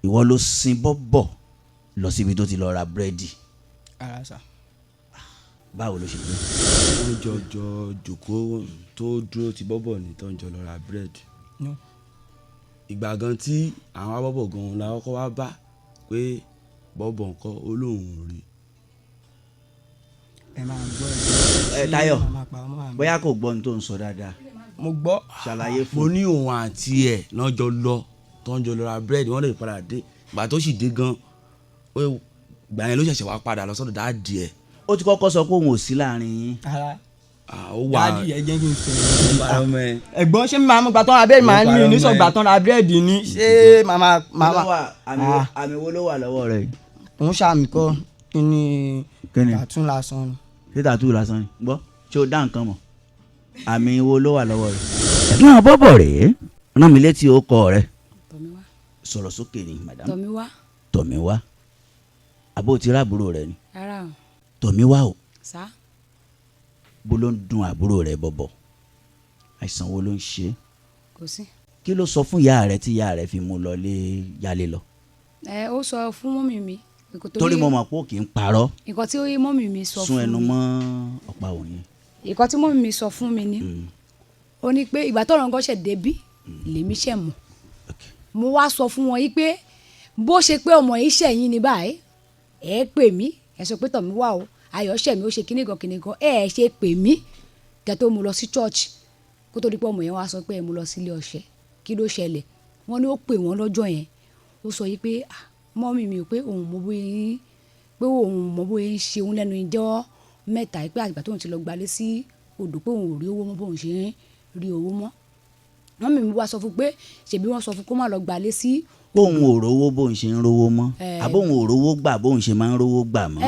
ìwọ ló sin bọ́bọ̀ lọ síbi tó ti lọ ra búrẹ́dì. ara sà. báwo ló ṣe gbé. wọ́n jọjọ jòkó tó dúró ti bọ́bọ̀ ní tó ń jọ lọ ra búrẹ́dì. ìgbà gan tí àwọn abọ́bọ̀ gan la kọ́kọ́ wá bá pé bọ́bọ̀ nǹkan olóhùn rí. ẹ máa gbọ́ ẹ Táyọ̀ bóyá kò gbọ́ ní tó ń sọ dáadáa. mo gbọ́. ṣàlàyé fún. mo ní òun àti ẹ̀ náà jọ lọ tó ń jọ lọ ra búrẹ́dì wọ́n lè padà dé ìgbà tó sì dé gan ìgbà yẹn ló ṣẹ̀ṣẹ̀ wá padà lọ sọ́dọ̀ dáàdì ẹ̀. ó ti kọ́kọ́ sọ pé òun ò sí láàrin yín. ó wà dáàdì ẹ jẹ́ kí n sọ. ẹ̀gbọ́n ṣé màá mú gbàtàn ra búrẹ́dì màá ní oníṣọ gbàtàn ra búrẹ́dì ni ṣé màmá. àmì wo ló wà lọ́wọ́ rẹ̀. òun ṣàmì kọ́ kí ni tàtún lásán ni. ṣé tàtún lásán ni gbọ́ ṣé o dá nǹkan mọ̀ àmì wo ló wà lọ́wọ́ rẹ̀. ẹ̀gbọ́n àbọ̀bọ̀ rèé rán mi létí orúkọ rẹ̀. Tọ́míwá. sọ̀rọ̀ sókè ni madam. Tọ́míwá. Tọ́míwá àbó ti rábùrò rẹ̀ ni. rárá o. Tọ́míwá o. sá. bó ló ń dun àbúrò rẹ̀ bọ̀bọ̀ àìsàn wo ló ń ṣe. kò sí. kí ló sọ fún ìyá rẹ̀ tí ìyá rẹ̀ fi mú lọ lé yálé lọ. ó sọ fún mọ́mì mi. torí mo mọ̀ pé ó kì í parọ́. nǹkan tí mọ́mì mi sọ fún mi. sún ẹnu mọ́ ọ̀pá òyìn. nǹkan tí mọ́mì mi sọ fún mi ni ó ní pé ìgbà tọ́rọ̀ nǹkan ṣẹ̀ débí lèmi ṣẹ̀ mọ̀ mo wá sọ fún wọn yìí pé bó ṣe pé ọmọ yìí ṣẹ̀yìn ní báyìí ẹ pè mí ẹ sọ pé Tọ́míwá o ayọ̀ ṣẹ̀ mí ó ṣe kíní kan ẹ ṣe pè mí kẹ́ tó mú lọ sí church kó tó di pé ọmọ yẹn wá sọ pé ẹ mú lọ sílé ọṣẹ kí ló ṣẹlẹ̀ wọ́n ní ó pè wọ́n lọ́jọ́ yẹn ó sọ yìí pé mọ́mì mi ò pé òun mọ bóyá ń ṣe òun lẹ́nu ìjọ́ mẹ́ta pé àgbà tóun ti lọ gbalé sí odò pé òun ò rí owó mọ́ bóun ṣe ń rí owó mọ́ mọ́mì mi wá sọ fún pé ṣèbí wọ́n sọ fún kó má lọ gbalé sí. bóun ò rówó bóun ṣe ń rówó mọ́ àbóun ò rówó gbà bóun ṣe máa ń rówó gbà mọ́.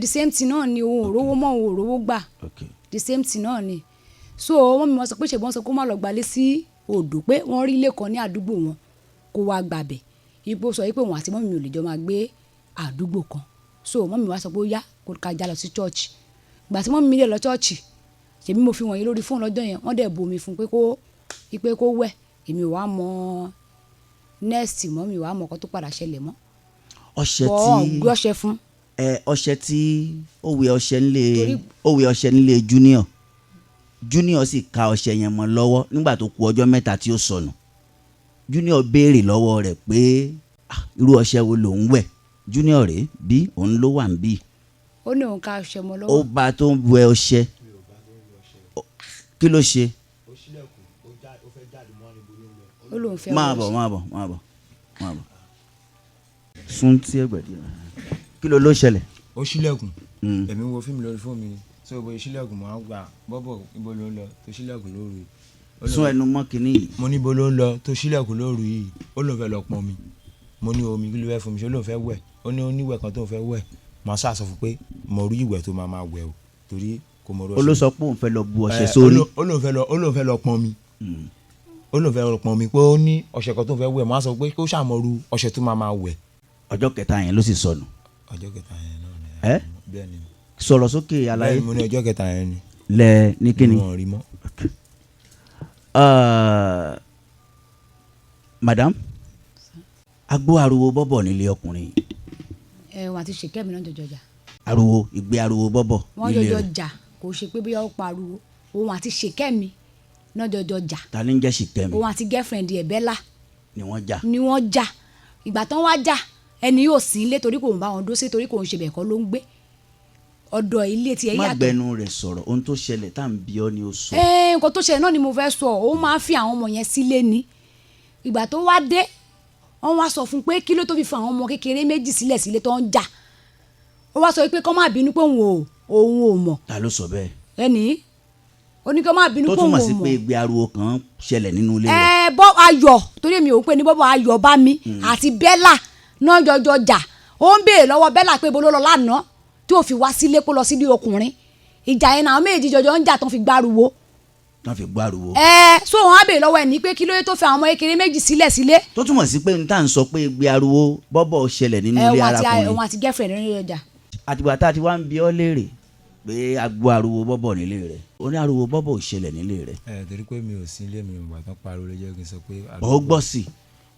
the same thing náà ni òun ò rówó mọ́ òun ò rówó gbà the same thing náà ni so mọ́mì mi wá sọ pé ṣèbí wọ́n sọ kó má lọ gbalé sí odò pé wọ́n rí ilé kan ní àdúgbò wọn kó wá gbàbẹ̀ ipò sọ pé òun àti mọ́mì mi ò lè jọ máa gbé àdúgbò kan so mọ́mì mi wá sọ pé ó yá kó ká já lọ sí church gbà tí mọ́mì mi dé lọ church ṣèbí mo fi wọ̀nyí lórí fóònù lọ́jọ́ yẹn wọ́n dẹ̀ bomi fún pé kó wẹ̀ èmi ò wá mọ next mọ́ mi ò wá mọ ọkọ tó padà ṣẹlẹ̀ mọ́. ọṣẹ fún. ọṣẹ tí ó wẹ ọṣẹ nílé junior sì ka ọṣẹ yẹn mọ́ lọ́wọ́ nígbà tó kù ọjọ́ mẹ́ta tí ó sọnù junior béèrè lọ́wọ́ rẹ̀ pé irú ọṣẹ wo lòún wẹ̀ junior rèé bí òun ló wà ń bí. ó ní òun ká ọṣẹ mọ́ lọ́wọ́. ó bá tó ń wẹ ọṣẹ kí ló ṣe. máa bọ̀ sún tí ẹgbẹ̀ díẹ̀ kí ló ṣẹlẹ̀. ó ṣílẹ̀kùn èmi wo fíìmù lórí fóònù mi so ibo ìṣílẹ̀kùn máa ń gbà bọ́bọ̀ ibo ló ń lọ tó ṣílẹ̀kùn lóru yìí. sún ẹnu mọ́ kínní yìí. mo ní ibo ló ń lọ tó ṣílẹ̀kùn lóru yìí ó lóun fẹ́ lọ pọn mi mo ní omi kí ló fẹ́ fún mi ṣé ó lóun fẹ́ wẹ̀ ó ní oníwẹ̀ kan tó fẹ́ wẹ̀ màá ṣàṣọ fún pé mo rí ìwẹ̀ tó máa wẹ̀ o torí kò mọ̀ ọ́. ó ló sọ pé òun fẹ́ lọ bu ọṣẹ sórí. ó lóun fẹ́ lọ pọn mi ó lóun fẹ́ pọn mi pé ó ní ọṣẹ kan tó fẹ́ wẹ̀ máa sọ pé kó ṣàmọ̀rú ọṣẹ tó máa wẹ̀. ọjọ́ kẹta yẹn ló sì sọnù. ọjọ́ kẹta yẹn náà ni. bẹ́ẹ̀ ni. sọ̀rọ̀ sókè àlàyé. bẹ́ẹ̀ ni mo ní ọjọ́ kẹta yẹn ni. lẹ ní kíni. wọn rí mọ́. madam agbó ariwo bọ́bọ̀ nílé ọkùnrin. wọn àti ṣèkẹ́mi náà jọjọ jà. ariwo ìgbé ariwo bọ́bọ̀ nílé rẹ̀. wọ́n jọjọ jà kò ṣe pé bóyá ó pariwo òun àti ṣèkẹ́mi náà jọjọ jà. ta ni ń jẹ́ ṣìkẹ́mi. òun àti girlfriend ẹ̀ Bella. ni wọ́n jà. ìgbà tán wá jà ẹni yóò sí ilé torí kò ń bá wọn dó sí torí kò ń ṣe bẹ̀ẹ̀ kọ́ ló ń gbé ọ̀dọ̀ ilé tiẹ̀ yàtọ̀. má gbẹnu rẹ̀ sọ̀rọ̀ ohun tó ṣẹlẹ̀ tá à ń bí ọ ni ó sọ. nǹkan tó ṣẹlẹ̀ náà ni mo fẹ́ sọ ó máa ń fi àwọn ọmọ yẹn sílé ni ìgbà tó wá dé wọ́n wá sọ fún pé kí ló tó fi fún àwọn ọmọ kékeré méjì sílé tó ń jà ó wá sọ pé kọ́ má bínú pé òun ò mọ̀. ta ló sọ bẹ́ẹ̀. ẹni oníkọ́ má bínú pé òun ò mọ̀. tó túmọ̀ sí pé ìgbé ariwo kan ṣẹlẹ̀ nínú ilé ẹ rẹ̀. bọ́ ayọ̀ torí mi ò pé ní bọ́bọ̀ ayọ̀ bá mi àti Bella náà jọjọ jà ó ń béèrè lọ́wọ́ Bella pé ibo ló lọ lánàá tí ò fi wá sílé kó lọ sílé ọkùnrin ìjà yẹn náà méjì jọjọ ń jà tán fi gbárùwò. So wọn á béèrè lọ́wọ́ ẹ̀ ní pé kí ló yẹ tó fi àwọn ọmọ kékeré méjì sílé. tó túmọ̀ sí pé n tá à ń sọ pé ìgbé ariwo bọ́bọ̀ ṣẹlẹ̀ nínú ilé arákùnrin. òun àti girlfriend nínú ọjà. àtìgbà tá a ti wá ń bi ọ́ léèrè pé agbó ariwo bọ́bọ̀ nílé rẹ̀ ó ní ariwo bọ́bọ̀ ò ṣẹlẹ̀ nílé rẹ̀. torí pé mi ò sí ilé mi ò gbà tán pariwo ló jẹ́ kí n sọ pé. ó gbọ́ sí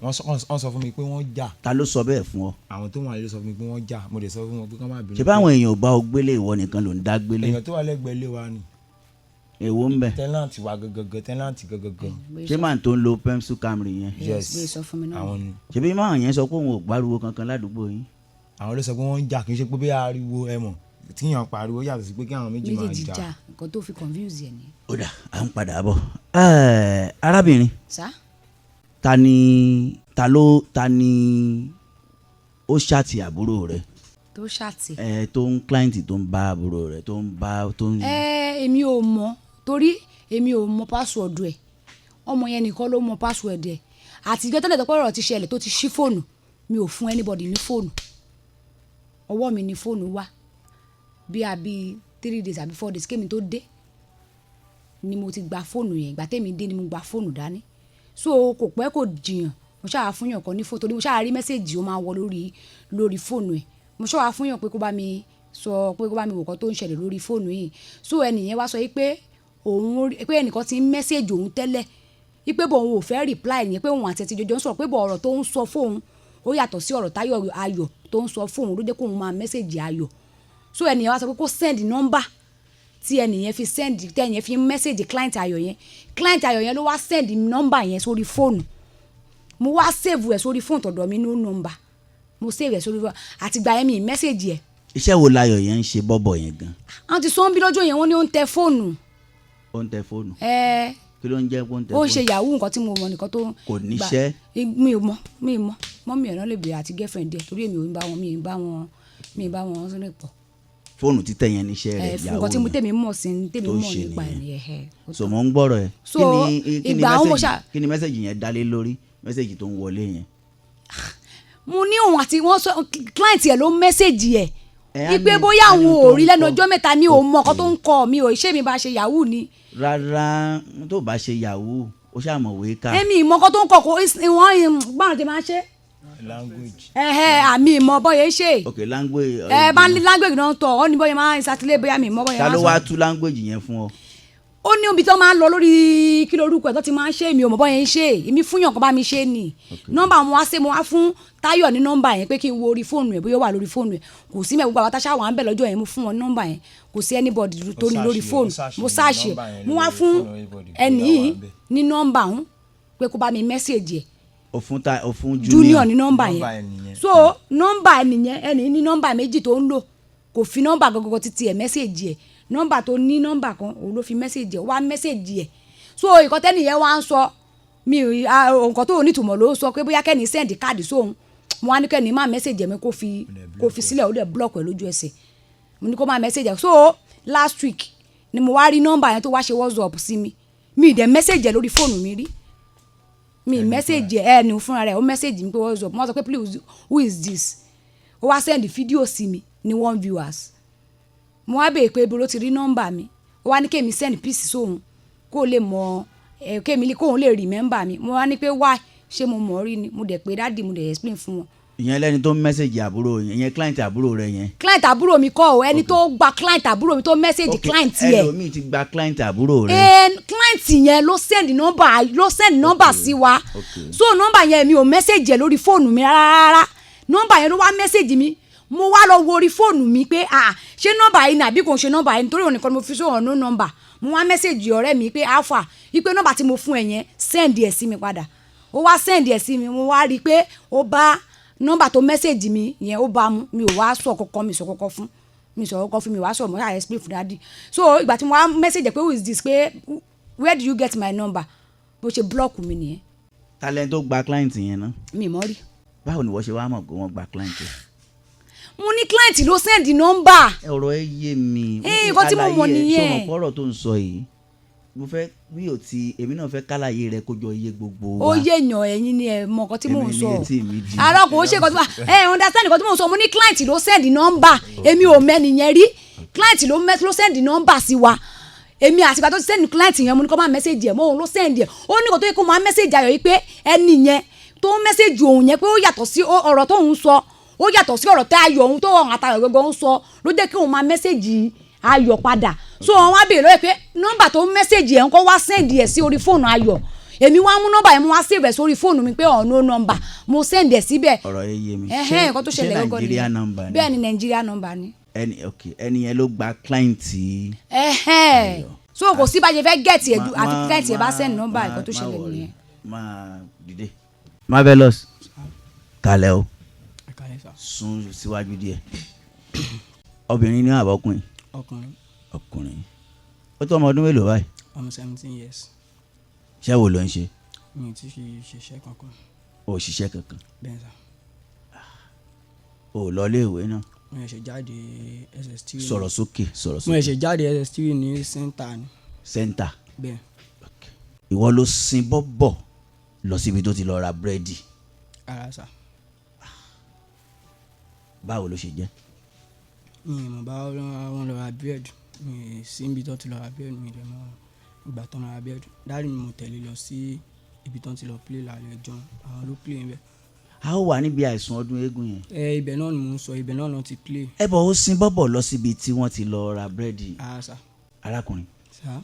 wọ́n sọ fún mi pé wọ́n jà. ta ló sọ bẹ́ẹ̀ fún ọ. àwọn tó wà lé ló sọ fún mi pé wọ́n jà mo dẹ̀ sọ fún wọn pé kán má bínú. ṣé báwọn èèyàn ò bá ọ gbélé ìwọ nìkan ló ń dá gbélé. èèyàn tó wà lẹ́gbẹ̀ẹ́ ilé wa ni. èwo ń bẹ. tẹ́láǹtì wa gẹ́gẹ́ tẹ́láǹtì gẹ́gẹ́. ṣé màá tó ń lo pencil Camry yẹn. yes àwọn ni. ṣebí máa yẹn sọ pé òun ò gbárùwò kankan ládùúgbò yín. àwọn ló sọ pé wọ́n ń jà kì í ṣe pé bí ariwo ẹ mọ̀ tíyàn pariwo yàtọ̀ sí pé kí àwọn méjì máa jà. nǹkan tó fi confuse yẹn ni. ó dà à ń padà bọ̀. arábìnrin. sá. ta ni ó ṣàtì àbúrò rẹ. tó ṣàtì. tó ń client tó ń bá àbúrò rẹ tó ń bá tó ń. èmi ò mọ̀ torí èmi ò mọ̀ password ẹ̀ ọmọ yẹn nìkan ló mọ̀ password ẹ̀ àtijọ́ tẹ́lẹ̀ tó pọ̀ ọ̀rọ̀ ti ṣẹlẹ̀ tó ti ṣí fóònù mi ò fún anybody ní fóònù ọwọ́ mi ní fóònù wá bí a bí 3 days àbí 4 days kémi tó dé ni mo ti gba fóònù yẹn ìgbà tẹ́mi dé ni mo gba fóònù dání so kò pẹ́ kò jiyàn mo ṣáà fún yàn kan ní fóònù torí mo ṣáà rí mẹ́sẹ̀gì ó máa wọ lórí fóònù ẹ̀ mo ṣáà fún yàn pé kó bá mi sọ pé kó bá mi wò kan tó ń ṣẹlẹ̀ lórí fóònù yìí so ẹnìyẹn wá sọ yìí pé ẹnìkan ti ń mẹ́sẹ̀gì òun tẹ́lẹ̀ yìí pé bọ̀ òun ò fẹ́ reply yẹn pé òun àti ẹtì jọjọ ń sọ̀rọ̀ pé bọ̀ ọ̀rọ̀ tó ń sọ fóun ó yàtọ̀ sí ọ̀rọ̀ táyọ̀ ayọ̀ tó ń sọ fóun ló jẹ́ kóun máa mẹ́sẹ̀gì ayọ̀ so ẹnìyẹn wá sọ pé kó send nọ́mbà tí ẹnìyẹn fi send tẹ́yẹn fi mẹ́sẹ̀gì client ayọ̀ yẹn ló wá send nọ́mbà yẹn sórí fóònù mo wá save ẹ̀ sórí fóònù tọ̀dọ̀ mi ní nọ́mbà mo save ẹ̀ sórí fóònù àtìgbà yẹn mi mẹ́sẹ̀gì ẹ̀. iṣẹ́ wo láyọ̀ yẹn ń ṣe bọ́bọ̀ yẹn gan. àwọn ti sọ ń bí lọ́jọ́ yẹn wọ́n ní ó ń tẹ fóònù. ó ń tẹ fóònù. kí ló ń jẹ́ kó ń tẹ fóònù. ó ń ṣe yahoo nǹkan tí mo mọ̀ nìkan tó. kò níṣẹ́. mi ò mọ̀ mọ́mí ẹ̀ náà lè bèrè àti girlfriend ẹ̀ torí èmi ò ń bá wọn mi ì bá wọn sọ́nà pọ̀. fóònù títẹ̀ yẹn níṣẹ́ rẹ̀ yahoo nǹkan tí mo tèmi mọ̀ sí tèmi mọ̀ nípa ẹ̀ nìyẹn. so mo ń gbọ́rọ̀ ẹ̀. so ìgbà àwọn mo ṣá. kí ni mẹ́sẹ̀gì yẹn dálé lórí mẹ́sẹ̀gì tó ń wọlé yẹn. mo ní òun àti wọn sọ client ẹ̀ ló mẹ́sẹ̀gì ẹ̀ ipe bóyá àwọn ò rí lẹ́nu ọjọ́ mẹ́ta mi ò mọ ọkọ tó ń kọ mi ò ṣé mi bá ṣe yahoo ni. rárá tó bá ṣe yahoo ó ṣàmọ̀wé ká. èmi ìmọ̀ ọkọ tó ń kọ kó wọ́n gbọ́dọ̀ ti máa ṣe. language. àmì ìmọ̀ bọ́yẹ ṣe. ok language. bá ní language náà tọ̀ ọ́ ní bọ́yẹ máa ń ṣàtìlẹ́ bóyá mi ìmọ̀ bọ́yẹ máa ta sọ. ló wá tú language yẹn fún ọ. ó ní ibi tó máa ń lọ lórí kí lórúkọ ẹ̀ tó ti máa ń ṣe mi ò mọ̀ bọ́yẹ ń ṣe èmi fúnyàn kan bá mi ṣe ni nọ́mbà mo wá fún Táyọ̀ ní nọ́mbà yẹn pé kí n wo orí fóònù ẹ̀ bóyá ó wà lórí fóònù ẹ̀ kò sí mẹ́gbogbo àwọn táṣà wà ń bẹ̀ lọ́jọ́ yẹn mo fún wọn nọ́mbà yẹn kò sí anybody tó ní lórí fóònù mo ṣáàṣì mo wá fún ẹnì yìí ní nọ́mbà ọ̀hún pé kó bá mi mẹ́sẹ̀jì ẹ̀ ó fún Junior ní nọ́mbà yẹn so nọ́mbà ẹnì ní nọ́mbà méjì tó ń lò kò fi nọ́mbà gọgọgọ títí ẹ̀ mẹ́sẹ̀jì ẹ̀ nọ́mbà tó ní nọ́mbà kan òun ló fi mẹ́sẹ̀jì ẹ̀ wá mẹ́sẹ̀jì ẹ̀ so ìkọ́tẹ́nìyẹn wá ń sọ mi nǹkan tó onítùmọ̀ ló sọ pé bóyá kẹ́ni sẹ́ndì káàdì sóhun mo wá ní kẹ́ni máa mẹ́sẹ̀jì mi kó fi sílẹ̀ ó dẹ̀ block ẹ̀ lójú ẹsẹ̀ mo ní kó máa mẹ́sẹ̀jì so last week ni mo wá rí nọ́mbà yẹn tó wá ṣe WhatsApp sí mi ì dẹ̀ mẹ́sẹ̀jì ẹ̀ lórí fóònù mi rí mi mẹ́sẹ̀jì ẹ̀ ní fúnra rẹ̀ ó mẹ́sẹ̀jì mi pé WhatsApp mo sọ pé please who is this ó wá send fídíò sí mi ní 1 viewers mo wá bèèrè pé ibo ló ti rí nọ́mbà mi ó wá ní kémi send peace sóhun kó lè mọ kémi kóhun lè remember mi mo wá ní pé why ṣé mo mọ̀ rí ni mo dẹ̀ pé dáàdì mo dẹ̀ explain fún wọn. ìyẹn lẹni tó mẹ́sẹ̀gì àbúrò yẹn client àbúrò rẹ yẹn. client àbúrò mi kọ́ o ẹni tó gba client àbúrò mi tó mẹ́sẹ̀gì client yẹ. ẹlòmíì ti gba client àbúrò rẹ. client yẹn ló send nọ́mbà sí wa so nọ́mbà yẹn mi ò mẹ́sẹ̀gì ẹ̀ lórí fóònù mi rárá nọ́mbà yẹn ló wá mẹ́sẹ̀gì mi mo wá lọ wo orí fóònù mi pé ṣé nọ́mbà yìí ni àbí kò ń ṣe nọ́mbà yìí nítorí òun nìkan ni mo fi sóhàn no nọ́mbà mo wá mẹ́sẹ̀gì ọ̀rẹ́ mi pé alpha ipe nọ́mbà tí mo fún ẹ yẹn send ẹ̀ sí mi padà ó wá send ẹ̀ sí mi mo wá rí i pé ó bá nọ́mbà tó mẹ́sẹ̀gì mi yẹn ó bá mu mi ò wá sọ kọ́kọ́ mi sọ kọ́kọ́ fún mi wá sọ mo ṣáà explain fún dáàdì so ìgbà tí mo wá mẹ́sẹ̀gì pé who is this pé where do you get my number bó ṣe block mi nìyẹn. talent tó gba client yẹn náà. mi mọ̀ rí. báwo ni wọ́n ṣe wá mọ̀ pé wọ́n gba client yẹn. mo ní client ló send nọ́mbà. ọ̀rọ̀ ẹ yé mi. nǹkan tí mo mọ̀ nìyẹn. sọ̀rọ̀ fọ́rọ̀ tó ń sọ yìí mo fẹ́ bí o ti èmi náà fẹ́ kálàyé rẹ kó jọ iye gbogbo wa. ó yé èèyàn ẹ̀yin ni ẹ mọ nǹkan tí mò ń sọ. èmi ní etí mi di. àrà kò ó ṣe nǹkan tí mo understand nǹkan tí mò ń sọ mo ní client ló send nọ́mbà èmi ò mẹ́ni yẹn rí client ló send nọ́mbà sí wa èmi àti ìgbà tó ti send client yẹn mo ní kó máa message ẹ̀ mọ́ òun ló send ẹ̀ ó ní nǹkan tó yẹ kó máa message ayọ̀ yìí pé ẹni yẹn tó message òun yẹn pé ó yàtọ̀ sí ọ̀rọ̀ tó ń sọ ó yàtọ̀ sí ọ̀rọ̀ tẹ́ ayọ̀ òun tó ọ̀hún àtàwọn gbogbo ń sọ ló jẹ́ kí òun máa message ayọ̀ padà so wọn wá béèrè lọ́wọ́ pé nọ́mbà tó message ẹ̀ ń kọ́ wá send ẹ̀ sí orí fóònù ayọ̀ èmi wá mú nọ́mbà yẹn mo wá save ẹ̀ sórí fóònù mi pé ọ̀nà nọ́mbà mo send ẹ̀ síbẹ̀. ọ̀rọ̀ yẹn yé mi. nǹkan tó ṣẹlẹ̀ ṣé Nàìjíríà nọ́mbà ni. bẹ́ẹ̀ ni Nàìjíríà nọ́mbà ni. ẹni yẹn ló gba client. so kò sí bá ṣe fẹ́ gẹ̀ẹ́tì ẹ̀dùn àti client yẹn bá send nọ́mbà nǹkan tó ṣẹlẹ̀ nìyẹn. máa dìde. Marvelous kalẹ̀ o sún síwájú díẹ̀ obìnrin ní àbọ̀kùnrin. ọkùnrin ó tó ọmọ ọdún mélòó báyìí. ọmọ 17 years. ṣé wo ló ń ṣe. mi ò tí fi ṣiṣẹ́ kankan. o ò ṣiṣẹ́ kankan. bẹ́ẹ̀ sà. o ò lọ ilé ìwé náà. mo ṣe jáde SS3. sọ̀rọ̀ sókè. mo ṣe jáde SS3 ní center ni. center. bẹ́ẹ̀. ìwọ ló sin bọ́bọ̀ lọ síbi tó ti lọ ra búrẹ́dì. ara sà. báwo ló ṣe jẹ́. mi ò mọ̀ bá wọn lọ ra búrẹ́dì mi sí ibi tó ti lọ ra búrẹ́dì mi lè mọ ìgbà tó ń ra búrẹ́dì dáàdi mi mo tẹ̀lé lọ sí ibi tó ti lọ play lálẹ́ ẹjọ́ àwọn ló play bẹ́ẹ̀. a ó wà níbi àìsùn ọdún eégún yẹn. ibẹ̀ náà ni mò ń sọ ibẹ̀ náà ló ti play. ẹ bọ̀ ó sin bọ́bọ̀ lọ síbi tí wọ́n ti lọ ra búrẹ́dì. sà. arákùnrin sà.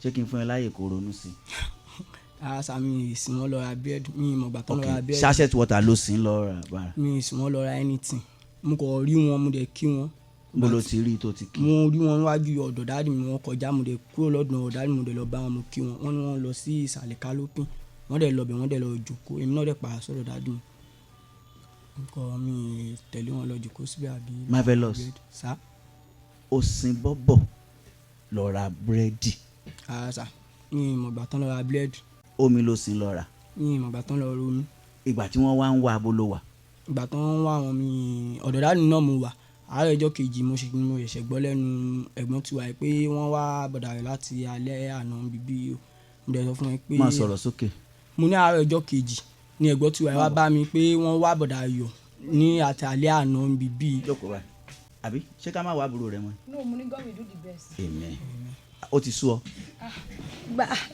ṣé kí n fún ẹ láàyè kó ronú sí i. sà mi ìsìn wọn lọ ra búrẹ́dì mi ìmọ̀ gbà tó lọ ra búrẹ́dì. sachet water ló sin lọ ra bára. mi ìsìn wọn lọ ra anything mo kàn rí wọn mo dẹ̀ kí wọn. bó ló ti rí tó ti kí. mo rí wọn wájú ọ̀dọ̀ dáàdì mi wọn kọjá mo dẹ̀ kúrò lọ́dọ̀ dáàdì mi mo dẹ̀ lọ bá wọn mo kí wọn wọn ni wọn lọ sí ìsàlẹ̀ kálópin wọn dẹ̀ lọ bẹ̀ wọn dẹ̀ lọ jókòó èmi náà dẹ̀ pààrọ̀ sọ̀rọ̀ dáàdì mi nǹkan mi tẹ̀lé wọn lọ jókòó síbẹ̀ àbí. Marvelous sá. ó sin bọ́bọ̀ lọ ra búrẹ́dì. sá mi ìmọ̀ gbà tán lọ ra búrẹ́dì. omi ló sin lọ rà. mi ìmọ̀ gbà tán lọ ra omi. ìgbà tí wọ́n wá ń wá abó ló wà. ìgbà tán wá wọn mi ọ̀dọ̀ dáàdì náà mo wà àárọ̀ ọjọ́ kejì mo ṣẹ̀ṣẹ̀ gbọ́ lẹ́nu ẹ̀gbọ́n tiwa pé wọ́n wá bọ̀dà rẹ̀ láti alẹ́ àná bíbí mo dẹ̀ sọ fún wọn pé. máa sọ̀rọ̀ sókè. mo ní àárọ̀ ọjọ́ kejì ni ẹ̀gbọ́n tiwa wá bá mi pé wọ́n wá bọ̀dà yọ̀ ní àti alẹ́ àná bíbí. jókòó báyìí àbí ṣé ká má wá àbúrò rẹ mọ́. no mo ní God will do the best. amen. ó ti sú ọ.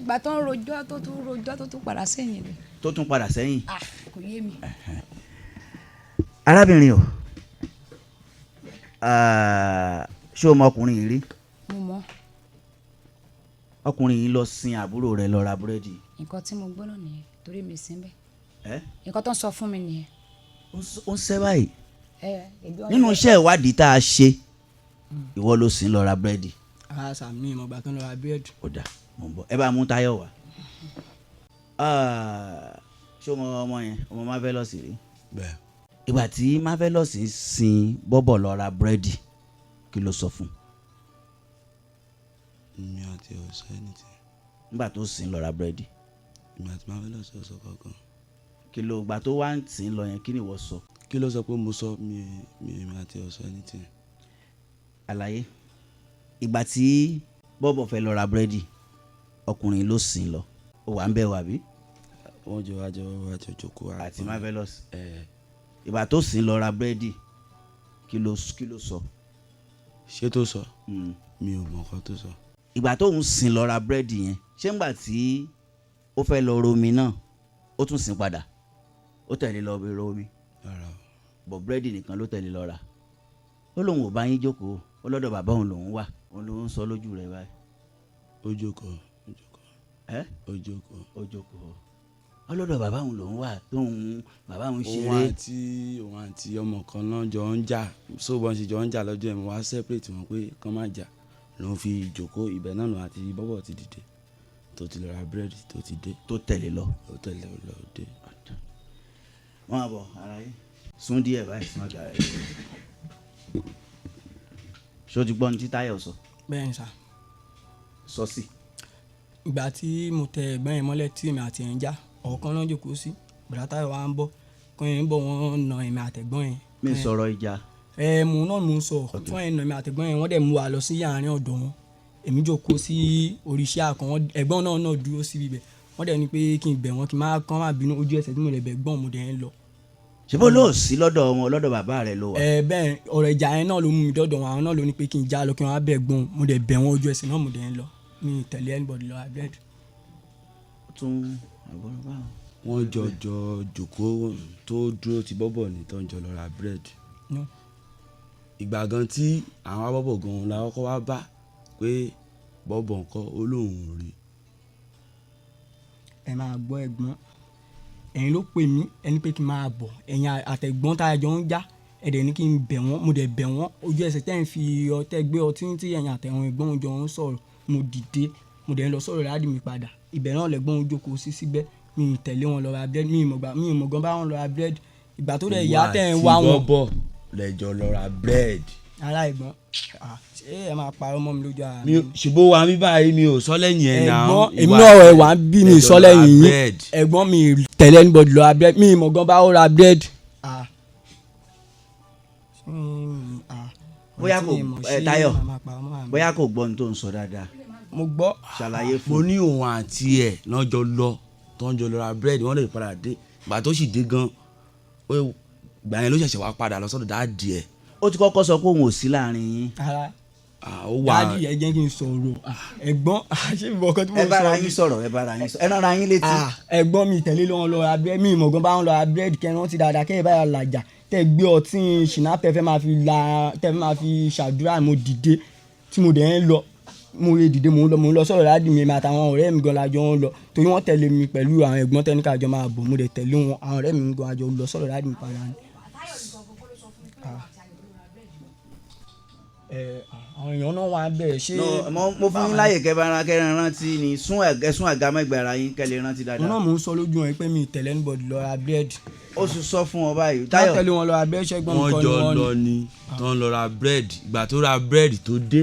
gbà tó ń rojọ́ tó tún padà sẹ́yìn rẹ̀. tó tún padà sẹ́yìn. kò yé mi. arábìnrin o ṣé o mọ ọkùnrin yìí rí. mo mọ. ọkùnrin yìí lọ sin àbúrò rẹ̀ lọ ra búrẹ́dì. nǹkan tí mo gbọ́ náà nìyẹn torí mi sí bẹ́ẹ̀. ẹ. nǹkan tó ń sọ fún mi nìyẹn. ó ń ṣe báyìí. nínú iṣẹ́ ìwádìí tá a ṣe ìwọ ló sin lọ ra búrẹ́dì. sàmì ìmọ̀ gbà tán lọ ra búrẹ́dì. ó dà mo ń bọ̀ ẹ bá mú Táyọ̀ wá. ṣé o mọ ọmọ yẹn ọmọ Marvelous rí. bẹ́ẹ̀. ìgbà tí Marvelous sin bọ́bọ̀ lọ ra búrẹ́dì kí ló sọ fún. mi àti ọ̀sẹ̀ ẹni tí. nígbà tó sin lọ ra búrẹ́dì. mi àti Marvelous sọ kankan. kí ló gbà tó wá ń sìn lọ yẹn kí ni ìwọ sọ. kí ló sọ pé mo sọ mi àti ọ̀sẹ̀ ẹni tí. àlàyé ìgbà tí bọ́bọ̀ fẹ́ lọ ra búrẹ́dì ọkùnrin ló sìn lọ ó wà ń bẹ̀ wà bí. wọ́n jọ wájọ jókòó. àti Marvelous. ìgbà tó sìn lọ ra búrẹ́dì kí ló sọ. ṣé tó sọ. mi ò mọ̀ nǹkan tó sọ. ìgbà tó ń sìn lọ ra búrẹ́dì yẹn ṣé ńgbà tí ó fẹ́ lọ romi náà ó tún sìn padà ó tẹ̀lé lọ bí romi. rárá o. bọ̀ búrẹ́dì nìkan ló tẹ̀lé lọ rà ó lóun ò bá yín jókòó ó lọ́dọ̀ bàbá òun lòun wà òun ló ń sọ lójú rẹ̀ báyìí. ó jókòó. ẹ́ ó jókòó. ó jókòó ó lọ́dọ̀ bàbá òun lòun wà tóun bàbá òun ṣeré. òun àti ọmọ kan náà jọ ń jà sóbọn ṣe jọ ń jà lọ́jọ́ ẹ̀ mo wá separate wọn pé kán má jà lòun fi jókòó ibẹ̀ náà lòun àti bọ́bọ̀ ti dìde tó ti lọ ra búrẹ́dì tó ti dé. tó tẹ̀lé lọ. ó tẹ̀lé lọ dé. wọ́n á bọ̀ ara yín sún díẹ̀ báyìí sún ọjà rẹ̀. ṣé o ti gbọ́ ní tí Táyọ̀ sọ. bẹ́ẹ̀ ni sà. sọ sí. ìgbà tí mo tẹ ẹ̀gbọ́n yẹn mọ́lẹ̀ tí èmi àti ẹ̀ ń já ọ̀kan náà jókòó sí bùrọ̀ Táyọ̀ wa ń bọ̀ kọ́ yẹn ń bọ̀ wọ́n na èmi àtẹ̀gbọ́n yẹn. mi sọ̀rọ̀ ìjà. mo náà mo ń sọ fún ẹ̀ na èmi àtẹ̀gbọ́n yẹn wọ́n dẹ̀ mú wa lọ sí àárín ọ̀dọ̀ wọn èmi jókòó sí oríṣi àkàn ẹ̀gbọ́n náà dúró síbi bẹ̀ wọ́n dẹ̀ ní pé kí n bẹ̀ wọ́n kí n má bínú ojú ẹsẹ̀ tí mo lè bẹ̀ gbọ́n mo dẹ̀ ń lọ. ṣé bó lóò sí lọ́dọ̀ wọn lọ́dọ̀ bàbá rẹ̀ ló wà. bẹ́ẹ̀ ọ̀rọ̀ ìjà yẹn náà ló mú mi dọ́dọ̀ wọn àwọn náà ló ní pé kí n já lọ kí wọ́n á bẹ̀ gbọ́n mo dẹ̀ bẹ̀ wọ́n ojú ẹsẹ̀ náà mo dẹ̀ ń lọ mi tẹ̀lé anybody lọ abẹ́ẹ̀dì. tún àgbọ̀rọ̀ báwọn. wọ́n jọjọ jókòó tó dúró ti bọ́bọ̀ ní tó ń jọ lọ ra búrẹ́dì. ìgbà gan tí àwọn abọ́bọ̀ gan la kọ́kọ́ wá bá pé bọ́bọ̀ nǹkan ó lóun rí. ẹ máa gbọ́ ẹ̀gbọ́n ẹ̀yin ló pè mí ẹni pé kí n máa bọ̀ ẹ̀yin àtẹ̀gbọ́n tá a jọ ń já ẹ̀dẹ̀ ní kí n bẹ̀ wọ́n mo dẹ̀ bẹ̀ wọ́n ojú ẹsẹ̀ tẹ́ ń fi ọtẹ́ gbé ọtí tí ẹ̀yin àtẹ̀wọ̀n ẹ̀gbọ́n jọ ń sọ̀rọ̀ mo dìde mo dẹ̀ ń lọ sọ̀rọ̀ dáàdì mi padà ibẹ̀ náà lẹ́gbọ́n jókòó sí síbẹ̀ mi ì tẹ̀lé wọn lọ ra búrẹ́dì mi ì mọ̀ gan bá wọn lọ ra búrẹ́dì ìgbà tó dẹ̀ yá tẹ̀ ń wá wọn. bọ́bọ̀ lẹ́jọ́ lọ ra búrẹ́dì. ara ẹ̀gbọ́n ṣé ẹ máa parọ́ mọ́ mi lójú ara mi ṣùgbọ́n wa mi báyìí mi ò sọ lẹ́yìn ẹ̀ náà. ẹ̀gbọ́n èmi náà ẹ̀ wá bí mi sọ lẹ́yìn yín ẹ̀gbọ́n mi tẹ̀lé anybody lọ ra búrẹ́dì mi ì mọ̀ gan bá wọn ra búrẹ́dì. bóyá kò Táyọ̀ bóyá kò gbọ́ ohun tó ń sọ dáadáa. mo gbọ́. ṣàlàyé fún. mo ní òun àti ẹ̀ lọ́jọ́ lọ tó ń jọ lọ ra búrẹ́dì wọ́n lè padà dé ìgbà tó sì dé gan ìgbà yẹn ló ṣẹ̀ṣẹ̀ wá padà lọ sọ́dọ̀ dáàdì ẹ̀. ó ti kọ́kọ́ sọ pé òun ò sí láàrin yín. dáàdì ẹ jẹ́ kí n sọ̀rọ̀ ẹ̀gbọ́n ṣé ìbọn kan tí mo sọ. ẹ bára yín sọ̀rọ̀ ẹ rán ara yín létí. ẹ̀gbọ́n mi tẹ̀lé lọ́wọ́ lọ ra búrẹ́dì mi ìmọ̀gán bá wọn lọ ra búrẹ́dì kẹrin ti dáadáa kẹ́yìn báyà làjà tẹ́ gbé ọtí ṣìnápẹ́ fẹ́ máa fi ṣàdúrà mo dìde tí mo dẹ̀ ń lọ mo lè dìde mo ń lọ sọ̀rọ̀ dáàdì mi àtàwọn ọ̀rẹ́ mi gan la jọ ń lọ torí wọ́n tẹ̀lé mi pẹ̀lú àwọn ẹ̀gbọ́n tẹ́níkà jọ máa bọ̀ mo dẹ̀ tẹ̀lé wọn àwọn ọ̀rẹ́ mi gan àjọ lọ sọ̀rọ̀ dáàdì mi padà ni. àwọn èèyàn náà wà bẹ́ẹ̀ ṣé. mo fún yín láyè kẹrin rántí ni sún àga mẹ́gbẹ̀ẹ́ ara yín kẹ́lẹ́ rántí dáadáa. mo náà mò ń sọ lójú wọn pé mi tẹ̀lé anybody lọ ra búrẹ́dì. ó sì sọ fún wọn báyìí. Táyọ̀ wọ́n tẹ̀lé wọn lọ ra búrẹ́dì ṣẹ́gbọ́n mi kọ́ ni wọ́n ní. wọ́n jọ lọ ni tó ń lọ ra búrẹ́dì ìgbà tó ra búrẹ́dì tó dé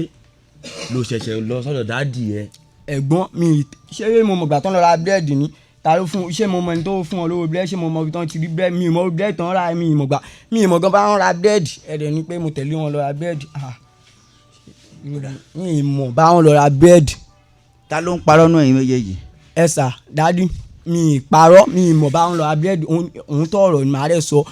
ló ṣẹ̀ṣẹ̀ lọ sọ́dọ̀ dáàdì ẹ̀. ẹ̀gbọ́n mi ṣé mo mọ̀ gbà tó ń lọ ra búrẹ́dì ni ta ló fún ṣé mo mọ ẹni tó fún ọ lówó búrẹ́dì ṣé mo mọ ibi tó ń ti rí búrẹ́dì mi ì mọ búrẹ́dì tó ń ra mi ì mọ̀ gbà mi ì mọ̀ gan bá wọn ra búrẹ́dì ẹ̀dẹ̀ ni pé mo tẹ̀lé wọn lọ ra búrẹ́dì mi ì mọ̀ bá wọn lọ ra búrẹ́dì. ta ló ń parọ́ náà ẹ̀yin méjèèjì. ẹ sà dádì mi ì parọ́ mi ì mọ̀ bá wọn lọ ra búrẹ́dì òun tó ọ̀rọ̀ ni màá rẹ̀ sọ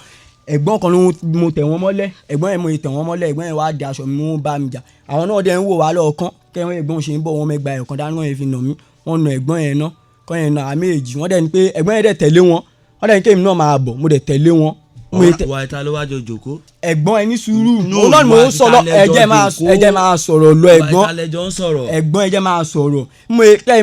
ẹ̀gbọ́n kan ló mo tẹ̀ wọ́n mọ́lẹ̀ ẹ̀gbọ́n yẹn mo tẹ̀ wọ́n mọ́lẹ̀ ẹ̀gbọ́n yẹn wá di aṣọ mi wọ́n bá mi jà àwọn náà dẹ̀ ń wò wá lọ́ọ̀kan kẹ́wọ́n ẹ̀gbọ́n ṣe ń bọ̀ wọ́n mẹ́gba ẹ̀kan dání wọ́n yẹn fi nà mí wọ́n nà ẹ̀gbọ́n yẹn náà kọ́ yẹn nà àmì èjì wọ́n dẹ̀ ní pé ẹ̀gbọ́n yẹn dẹ̀ tẹ̀lé wọn wọ́n dẹ̀ ní kéèmí náà máa bọ̀ mo dẹ̀ tẹ̀lé wọn. wà á ta ló wá jọ jòkó. ẹ̀gbọ́n ẹ ní sùúrù òun náà ni mo ń sọ̀rọ̀ ẹ̀jẹ̀ máa sọ̀rọ̀ lọ ẹ̀gbọ́n ẹ̀jẹ̀ máa sọ̀rọ̀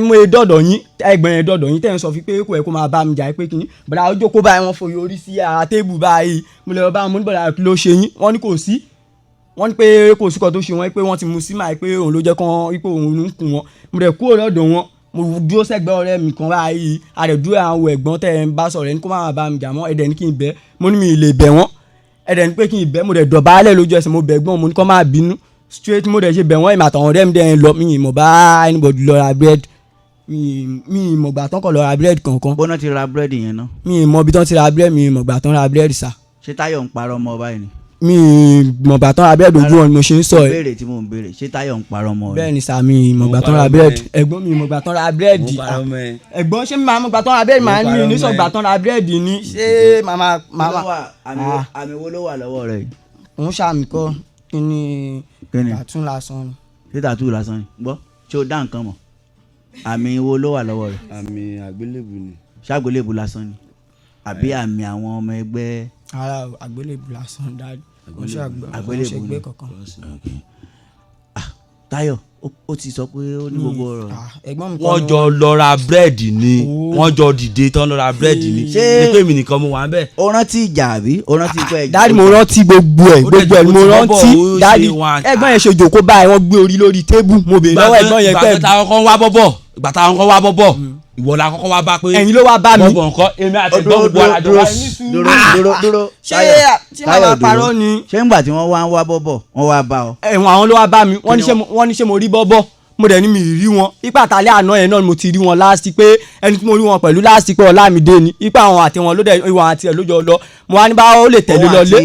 mo ye dọ̀dọ̀ yín ẹ̀gbọ́n yẹn dọ̀dọ̀ yín tẹ̀ ń sọ fi pé kò ẹ̀ kó máa bá mi jà pé kí ni bàdà ó jókòó báyìí wọ́n foyè orí sí ara tébù báyìí mo lè lọ bá wọn mo ní bàdà ló ṣe yín wọ́n ní kò sí wọ́n ní pé kò sí kan tó ṣe wọ́n pé wọ́n ti mu sí máa pé òun ló jẹ́ kán ipò òun ń kùn wọn mo rẹ̀ kúrò lọ́dọ̀ wọn mo dúró sẹ́gbẹ́ ọ̀rẹ́ mi kan báyìí àdẹ̀dúró àwọn ẹ̀gbọ́n tẹ̀ ń bá sọ̀rọ̀ ẹni kó má bá mi jà mọ́ ẹ̀dẹ̀ ní kí n bẹ́ mo ní mi ì lè bẹ̀ wọ́n ẹ̀dẹ̀ ní pé kí n bẹ́ mo dẹ̀ dọ̀bálẹ̀ lójú ẹsẹ̀ mo bẹ̀ gbọ́n mo ní kó má bínú straight mo dẹ̀ ṣe bẹ̀ wọ́n ìmọ̀ àtàwọn ọ̀rẹ́ mi dẹ̀ ń lọ mi ì mọ̀ bá anybody lọ ra bread mi ì mọ̀ gbà tán kọ̀ lọ ra bread kankan. bọ́nà ti ra bread yẹn náà. mi ì mọ̀ bí tán ti ra bread mi ì mọ̀ gbà tán ra bread sà. ṣé Táyọ̀ ń parọ́ mọ́ báyìí ni. mi ì mọ̀ gbà tán ra bread ojú wọn ni mo ṣe ń sọ ẹ. béèrè tí mò ń béèrè ṣé Táyọ̀ ń parọ́ mọ́. bẹ́ẹ̀ ni sà mi ì mọ̀ gbà tán ra bread ẹ̀gbọ́n mi ì mọ̀ gbà tán ra bread ẹ̀gbọ́n ṣé máa mọ̀ gbà tán ra bread máa ní ní sọ gbà tán ra bread ni ṣé màmá. àmì wo ló wà lọ́wọ́ rẹ̀ yìí. òun ṣàmì kọ́ kí ni tàtún lásán ni. ṣé tàtún lásán ni gbọ́ ṣé o dá nǹkan mọ̀ àmì wo ló wà lọ́wọ́ rẹ̀. àmì àgbélébù ni. ṣàgbélébù lásán ni àbí àmì àwọn ọmọ ẹgbẹ́. ara àgbélébù lásán dájú àgbélébù ni kankan. Táyọ̀ ó ti sọ pé ó ní gbogbo ọ̀rọ̀. wọ́n jọ lọ ra búrẹ́dì ni wọ́n jọ dìde tán lọ ra búrẹ́dì ni ṣé pé mi nìkan mo wà ń bẹ̀. o rántí ìjà àbí o rántí pé ẹjọ́. dáàdì mo rántí gbogbo ẹ̀ mo rántí dáàdì ẹ̀gbọ́n yẹn ṣe jòkó báyìí wọ́n gbé orí lórí tébù mo bèèrè lọ́wọ́ ẹ̀gbọ́n yẹn pẹ́. ìgbà táwọn kan wá bọ́bọ̀ ìwọ la kọ́kọ́ wá bá pé ẹ̀yin ló wá bá mi. bọ́bọ̀ nǹkan èmi àti ẹ̀gbọ́n gbogbo àjọ wa ní sùúrù. dúró ṣé màmá parọ́ ni. ṣé ńgbà tí wọ́n wá ń wá bọ́bọ̀ wọ́n wá bá ọ. ẹ̀wọ̀n àwọn ló wá bá mi wọ́n ní ṣé mo rí bọ́bọ̀ mo dẹ̀ ní mi rí wọn ipa àtàlẹ́ àná yẹn náà ni mo ti rí wọn láàsì pé ẹni tí mo rí wọn pẹ̀lú láàsì pé Ọlámídé ni ipa àwọn àti wọn ló dẹ̀ ìwọ̀n àti ẹ̀ ló jọ lọ mo wá ní bá ó lè tẹ̀lé lọ lé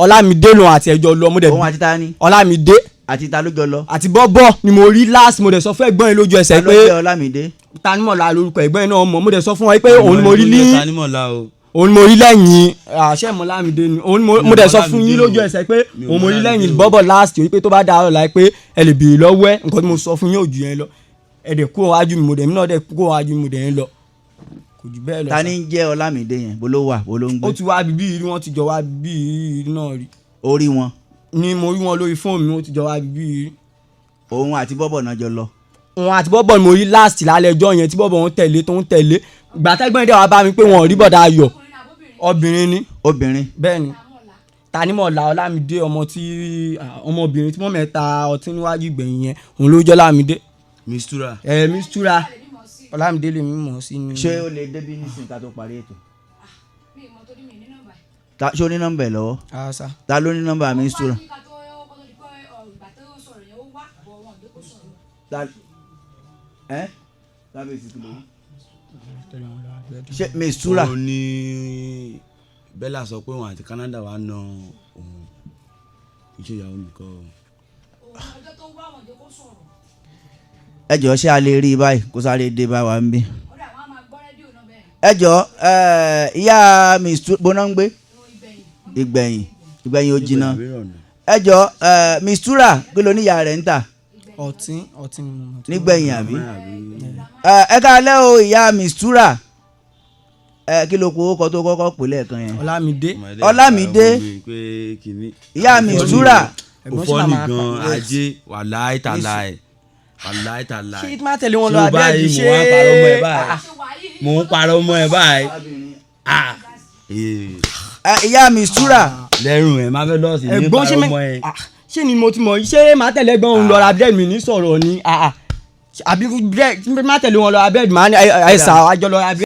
Ọlámídé lòun àti ẹ̀ jọ lọ mo dẹ̀ òun àti ta ni. Ọlámídé àti ta ló jọ lọ. àti bọ́bọ̀ ni mo rí láàsì mo dẹ̀ sọ fún ẹ̀gbọ́n yẹn lójú ẹsẹ̀ pé ta ló jẹ́ Ọlámídé. Tanimọ̀lá lórúkọ ẹ̀gbọ́n yẹn náà mọ̀ mo dẹ̀ sọ fún wọn pé òun ni mo rí ní òun mo rí lẹ́yìn àṣẹ Ọlámídé ni òun mo dẹ̀ sọ fún yín lójú ẹsẹ̀ pé òun mo rí lẹ́yìn bọ́bọ̀ last yìí pé tó bá dáa ọ̀la pé ẹ lè béèrè lọ́wọ́ ẹ̀ nǹkan tí mo sọ fún yín ò jù yẹn lọ ẹ dẹ̀ kó wájú mi mo dẹ̀ mí náà dẹ̀ kó wájú mi mo dẹ̀ ń lọ kò jù bẹ́ẹ̀ lọ. ta ni ń jẹ́ Ọlámídé yẹn bó ló wà bó ló ń gbé. ó ti wá bíbí rí wọ́n ti jọ wá bíbí rí náà rí. orí wọn. ni mo rí wọn lórí fóònù mi ó ti jọ wá bíbí rí. òun àti bọ́bọ̀ náà jọ lọ. wọn àti bọ́bọ̀ ni mo rí last lálẹ́ ẹjọ́ yẹn tí bọ́bọ̀ wọn tẹ̀lé tó ń tẹ̀lé ìgbà tẹ́gbọ́n dẹ̀ wá bá mi pé wọn ò rí bọ̀dá ayọ̀ obìnrin ni. obìnrin. bẹ́ẹ̀ ni Tanímọ̀lá Ọlámídé ọmọbìnrin tí wọ́n mẹ́ta ọtí níwájú ìgbẹ̀yìn yẹn òun ló jẹ́ Ọlámídé. mistura. Mistura Ọlámídé lè mímọ̀ sí ni. ṣé o lè débi nísìnyí ká tó parí ètò. ṣé o ní nọ́mbà ẹ̀ lọ́wọ́. ta ló ní nọ́mbà Mistura. ṣe Mistura. ó ní Bella sọ pé òun àti Canada wà ná òun iṣẹ́ ìyàwó nìkan. ẹ jọ̀ọ́ ṣé a lè rí i báyìí kó sáré dé bá wa ń bí. ẹ jọ̀ọ́ ìyá Mistura bọ́nà ń gbé ìgbẹ̀yìn ó jiná. ẹ jọ̀ọ́ Mistura pé ló ní ìyá rẹ̀ ń tà. ọtí ni mo mọ̀. nígbẹ̀yìn àbí. ẹ káalẹ́ o ìyá Mistura kí ló kó orúkọ tó kọ́kọ́ pè lẹ́ẹ̀kan yẹn. Ọlámídé ìyá Mistura. òfò ní gan ajé wàláì tàláì. ṣé má tẹ̀lé wọn lọ abẹ́ẹ̀dì ṣé mò ń parọ́ mọ́ ẹ báyìí. ìyá Mistura. lẹ́rùn ẹ̀ máa fẹ́ lọ́ọ̀sì ní parọ́ mọ́ ẹ. ṣé ni mo ti mọ̀ ṣé má tẹ̀lé ẹgbẹ́ òun lọ abẹ́ẹ̀dì mi ní sọ̀rọ̀ ni àbí má tẹ̀lé wọn lọ abẹ́ẹ̀dì má ní àìsàn àjọ lọ abẹ́ẹ̀dì.